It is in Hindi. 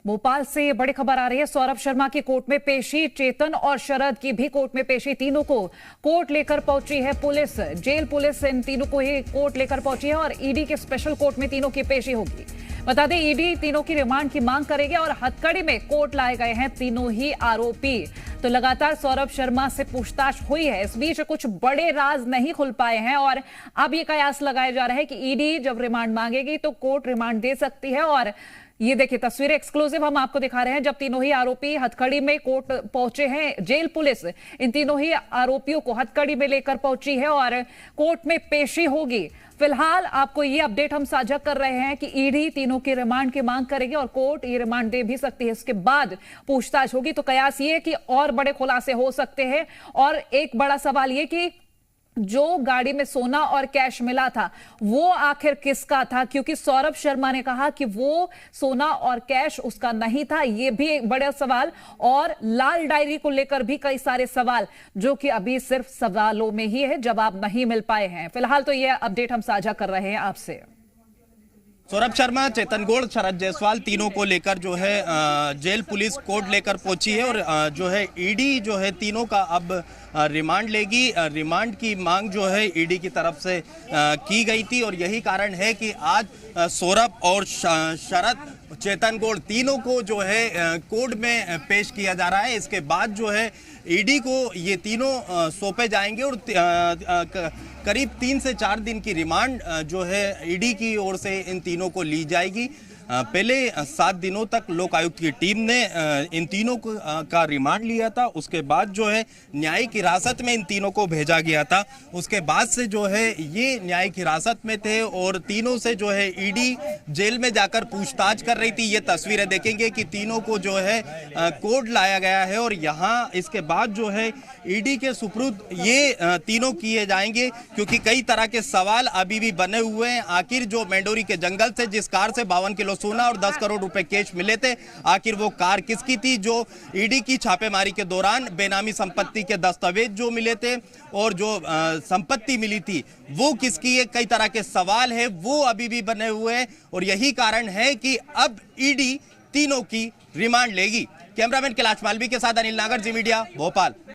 भोपाल से ये बड़ी खबर आ रही है। सौरभ शर्मा की कोर्ट में पेशी, चेतन और शरद की भी कोर्ट में पेशी। तीनों को कोर्ट लेकर पहुंची है पुलिस। जेल पुलिस इन तीनों को ही कोर्ट लेकर पहुंची है और ईडी के स्पेशल कोर्ट में तीनों की पेशी होगी। बता दें, ईडी तीनों की रिमांड की मांग करेगी और हथकड़ी में कोर्ट लाए गए हैं तीनों ही आरोपी। तो लगातार सौरभ शर्मा से पूछताछ हुई है। इस बीच कुछ बड़े राज नहीं खुल पाए हैं और अब ये कयास लगाया जा रहा है कि ईडी जब रिमांड मांगेगी तो कोर्ट रिमांड दे सकती है। और ये देखिए तस्वीरें एक्सक्लूसिव हम आपको दिखा रहे हैं जब तीनों ही आरोपी हथकड़ी में कोर्ट पहुंचे हैं। जेल पुलिस इन तीनों ही आरोपियों को हथकड़ी में लेकर पहुंची है और कोर्ट में पेशी होगी। फिलहाल आपको ये अपडेट हम साझा कर रहे हैं कि ईडी तीनों की रिमांड की मांग करेगी और कोर्ट ये रिमांड दे भी सकती है। इसके बाद पूछताछ होगी। तो कयास ये कि और बड़े खुलासे हो सकते हैं। और एक बड़ा सवाल ये कि जो गाड़ी में सोना और कैश मिला था वो आखिर किसका था, क्योंकि सौरभ शर्मा ने कहा कि वो सोना और कैश उसका नहीं था। ये भी एक बड़ा सवाल। और लाल डायरी को लेकर भी कई सारे सवाल जो कि अभी सिर्फ सवालों में ही है, जवाब नहीं मिल पाए हैं। फिलहाल तो ये अपडेट हम साझा कर रहे हैं आपसे। सौरभ शर्मा, चेतन गौड़, शरद जायसवाल तीनों को लेकर जो है जेल पुलिस कोर्ट लेकर पहुंची है और जो है ईडी जो है तीनों का अब रिमांड लेगी। रिमांड की मांग जो है ईडी की तरफ से की गई थी और यही कारण है कि आज सौरभ और शरद, चेतन गौड़ तीनों को जो है कोर्ट में पेश किया जा रहा है। इसके बाद जो है ईडी को ये तीनों सौंपे जाएंगे और करीब 3 से 4 दिन की रिमांड जो है ईडी की ओर से इन तीनों को ली जाएगी। पहले 7 दिनों तक लोक आयुक्त की टीम ने इन तीनों का रिमांड लिया था। उसके बाद जो है न्यायिक हिरासत में इन तीनों को भेजा गया था। उसके बाद से जो है ये न्यायिक हिरासत में थे और तीनों से जो है ईडी जेल में जाकर पूछताछ कर रही थी। ये तस्वीरें देखेंगे कि तीनों को जो है कोर्ट लाया गया है और यहाँ इसके बाद जो है ईडी के सुपुर्द ये तीनों किए जाएंगे, क्योंकि कई तरह के सवाल अभी भी बने हुए हैं। आखिर जो मेंडोरी के जंगल से जिस कार से 52 किलो सोना और 10 करोड़ रुपए कैश मिले थे, आखिर वो कार किसकी थी? जो ईडी की छापेमारी के दौरान बेनामी संपत्ति के दस्तावेज जो मिले थे और जो संपत्ति मिली थी वो किसकी है? कई तरह के सवाल है, वो अभी भी बने हुए हैं और यही कारण है कि अब ईडी तीनों की रिमांड लेगी। कैमरामैन कैलाश मालवी के साथ अनिल नागर, जी मीडिया, भोपाल।